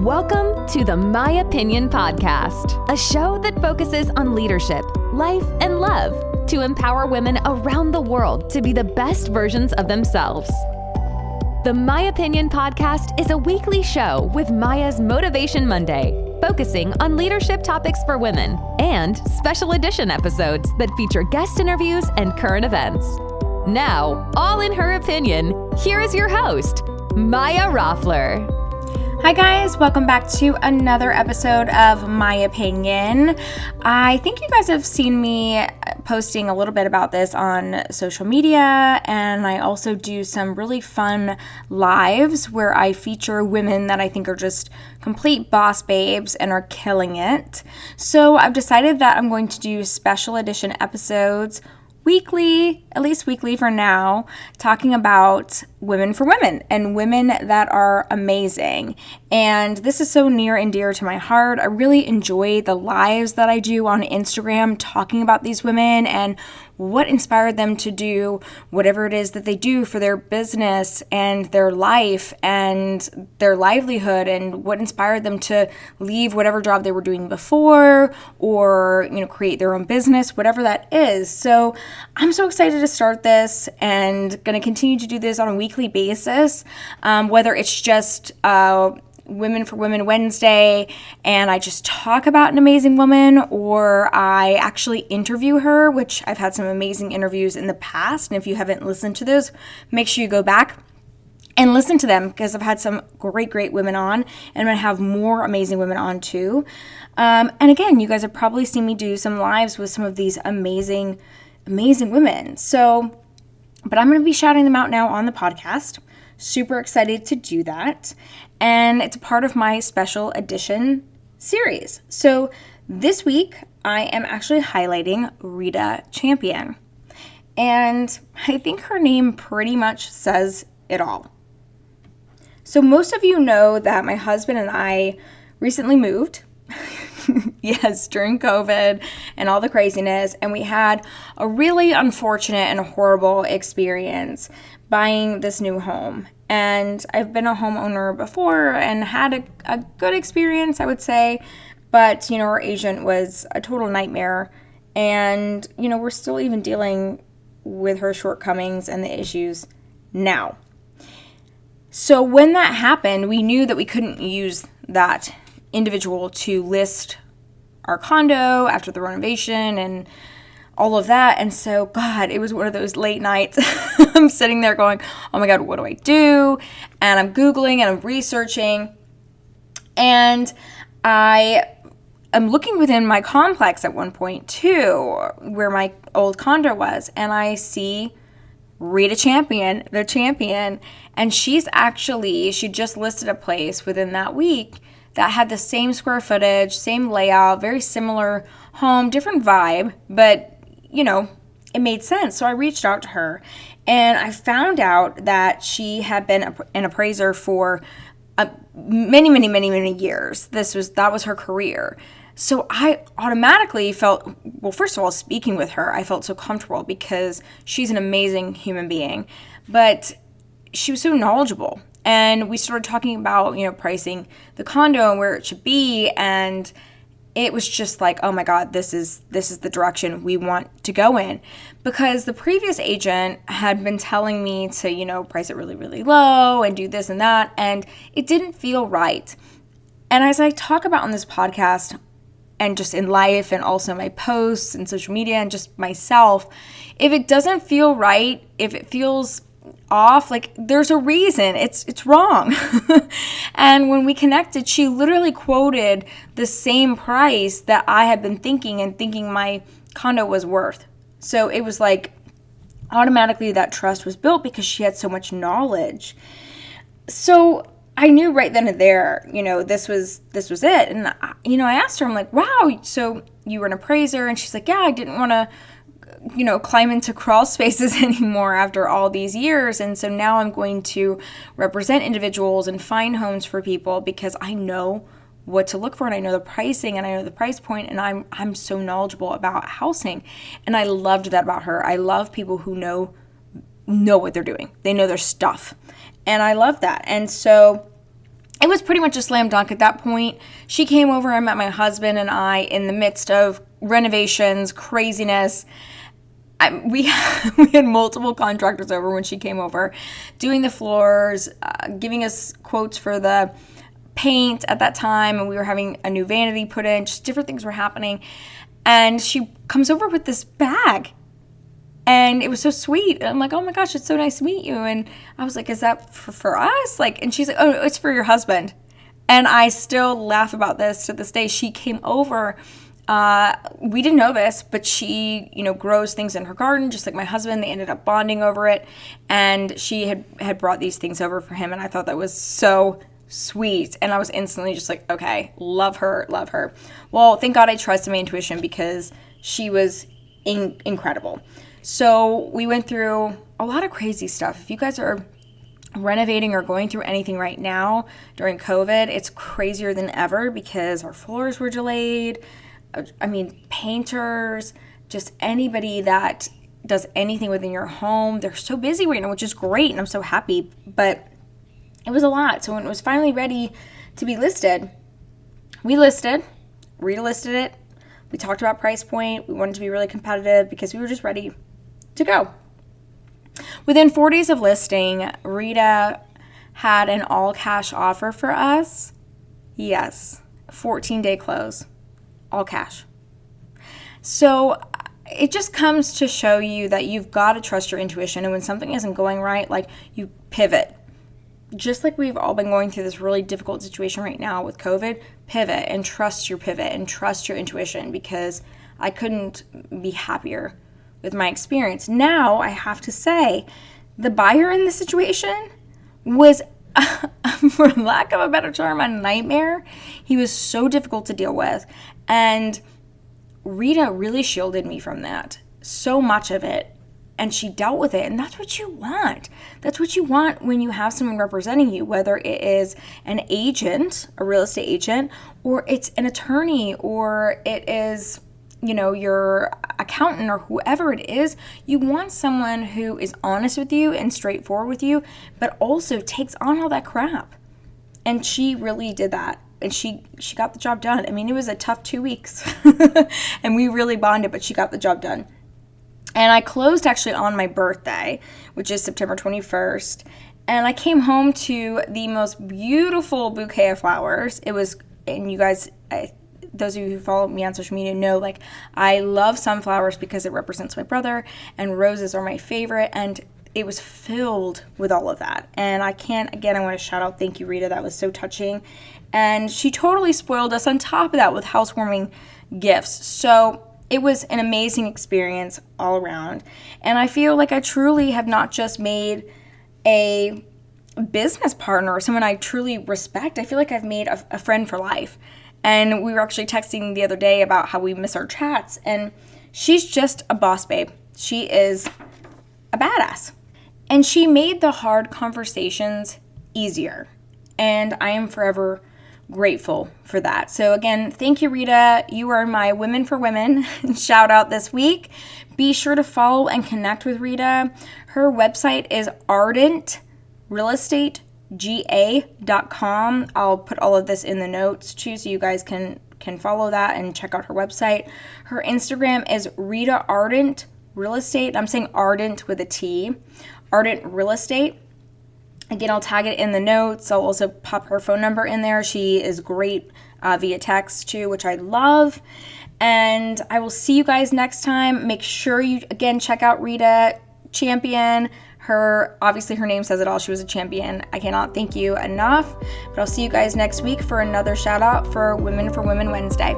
Welcome to the My Opinion Podcast, a show that focuses on leadership, life, and love to empower women around the world to be the best versions of themselves. The My Opinion Podcast is a weekly show with Maya's Motivation Monday, focusing on leadership topics for women, and special edition episodes that feature guest interviews and current events. Now, all in her opinion, here is your host, Maya Roffler. Hi guys, welcome back to another episode of My Opinion. I think you guys have seen me posting a little bit about this on social media, and I also do some really fun lives where I feature women that I think are just complete boss babes and are killing it. So I've decided that I'm going to do special edition episodes weekly, at least weekly for now, talking about women for women and women that are amazing. And this is so near and dear to my heart. I really enjoy the lives that I do on Instagram talking about these women and what inspired them to do whatever it is that they do for their business and their life and their livelihood, and what inspired them to leave whatever job they were doing before or, create their own business, whatever that is. So I'm so excited to start this and going to continue to do this on a weekly basis, whether it's just Women for Women Wednesday, and I just talk about an amazing woman, or I actually interview her, which I've had some amazing interviews in the past, and if you haven't listened to those, make sure you go back and listen to them, because I've had some great women on, and I'm going to have more amazing women on too. And again, you guys have probably seen me do some lives with some of these amazing women. So, but I'm going to be shouting them out now on the podcast. Super excited to do that. And it's a part of my special edition series. So this week, I am actually highlighting Rita Champion. And I think her name pretty much says it all. So most of you know that my husband and I recently moved. Yes, during COVID and all the craziness. And we had a really unfortunate and horrible experience buying this new home. And I've been a homeowner before and had a good experience, I would say. But, our agent was a total nightmare. And, we're still even dealing with her shortcomings and the issues now. So when that happened, we knew that we couldn't use that individual to list our condo after the renovation and all of that. And so, God, it was one of those late nights. I'm sitting there going, oh my God, what do I do? And I'm Googling and I'm researching. And I am looking within my complex at one point too, where my old condo was. And I see Rita Champion, the champion. And she just listed a place within that week that had the same square footage, same layout, very similar home, different vibe, but it made sense. So I reached out to her, and I found out that she had been an appraiser for many years. That was her career. So I automatically felt, well, first of all, speaking with her, I felt so comfortable because she's an amazing human being, but she was so knowledgeable. And we started talking about, pricing the condo and where it should be, and it was just like, oh my God, this is the direction we want to go in. Because the previous agent had been telling me to, price it really, really low and do this and that, and it didn't feel right. And as I talk about on this podcast and just in life and also my posts and social media and just myself, if it doesn't feel right, if it feels off, there's a reason. It's wrong. And when we connected, she literally quoted the same price that I had been thinking my condo was worth. So it was automatically that trust was built because she had so much knowledge. So I knew right then and there, this was it. And I asked her, I'm like, wow, so you were an appraiser? And she's like, yeah, I didn't want to climb into crawl spaces anymore after all these years. And so now I'm going to represent individuals and find homes for people because I know what to look for, and I know the pricing, and I know the price point, and I'm so knowledgeable about housing. And I loved that about her. I love people who know what they're doing. They know their stuff. And I love that. And so it was pretty much a slam dunk at that point. She came over, I met my husband and I in the midst of renovations, craziness. We had multiple contractors over when she came over, doing the floors, giving us quotes for the paint at that time, and we were having a new vanity put in, just different things were happening. And she comes over with this bag, and it was so sweet. And I'm like, oh my gosh, it's so nice to meet you. And I was like, is that for us? Like, and she's like, oh, it's for your husband. And I still laugh about this to this day. She came over. We didn't know this, but she, grows things in her garden, just like my husband. They ended up bonding over it. And she had brought these things over for him. And I thought that was so sweet. And I was instantly just like, okay, love her, love her. Well, thank God I trusted my intuition because she was incredible. So we went through a lot of crazy stuff. If you guys are renovating or going through anything right now during COVID, it's crazier than ever because our floors were delayed. I mean, painters, just anybody that does anything within your home, they're so busy right now, which is great, and I'm so happy, but it was a lot. So when it was finally ready to be listed, we listed, Rita listed it, we talked about price point, we wanted to be really competitive because we were just ready to go. Within 4 days of listing, Rita had an all-cash offer for us. Yes, 14-day close. All cash. So it just comes to show you that you've got to trust your intuition. And when something isn't going right, like, you pivot. Just like we've all been going through this really difficult situation right now with COVID, pivot and trust your pivot and trust your intuition, because I couldn't be happier with my experience. Now, I have to say, the buyer in this situation was, for lack of a better term, a nightmare. He was so difficult to deal with. And Rita really shielded me from that, so much of it. And she dealt with it. And that's what you want. That's what you want when you have someone representing you, whether it is an agent, a real estate agent, or it's an attorney, or it is, your accountant or whoever it is. You want someone who is honest with you and straightforward with you, but also takes on all that crap. And she really did that. And she got the job done. I mean, it was a tough 2 weeks. And we really bonded, but she got the job done. And I closed actually on my birthday, which is September 21st. And I came home to the most beautiful bouquet of flowers. It was, and you guys, those of you who follow me on social media know, like, I love sunflowers because it represents my brother, and roses are my favorite, and it was filled with all of that. And I want to shout out, thank you, Rita, that was so touching. And she totally spoiled us on top of that with housewarming gifts. So it was an amazing experience all around. And I feel like I truly have not just made a business partner or someone I truly respect. I feel like I've made a friend for life. And we were actually texting the other day about how we miss our chats. And she's just a boss babe. She is a badass. And she made the hard conversations easier. And I am forever grateful for that. So again, thank you, Rita. You are my Women for Women shout out this week. Be sure to follow and connect with Rita. Her website is ardentrealestategA.com. I'll put all of this in the notes too, so you guys can follow that and check out her website. Her Instagram is Rita Ardent Real Estate. I'm saying Ardent with a T. Ardent Real Estate. Again, I'll tag it in the notes. I'll also pop her phone number in there. She is great via text too, which I love. And I will see you guys next time. Make sure you, again, check out Rita, champion. Obviously her name says it all. She was a champion. I cannot thank you enough. But I'll see you guys next week for another shout out for Women for Women Wednesday.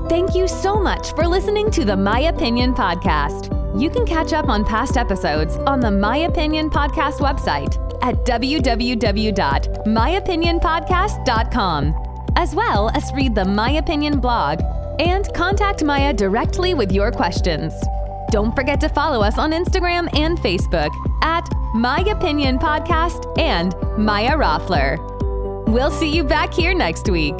Thank you so much for listening to the My Opinion Podcast. You can catch up on past episodes on the My Opinion Podcast website at www.myopinionpodcast.com, as well as read the My Opinion blog and contact Maya directly with your questions. Don't forget to follow us on Instagram and Facebook at My Opinion Podcast and Maya Roffler. We'll see you back here next week.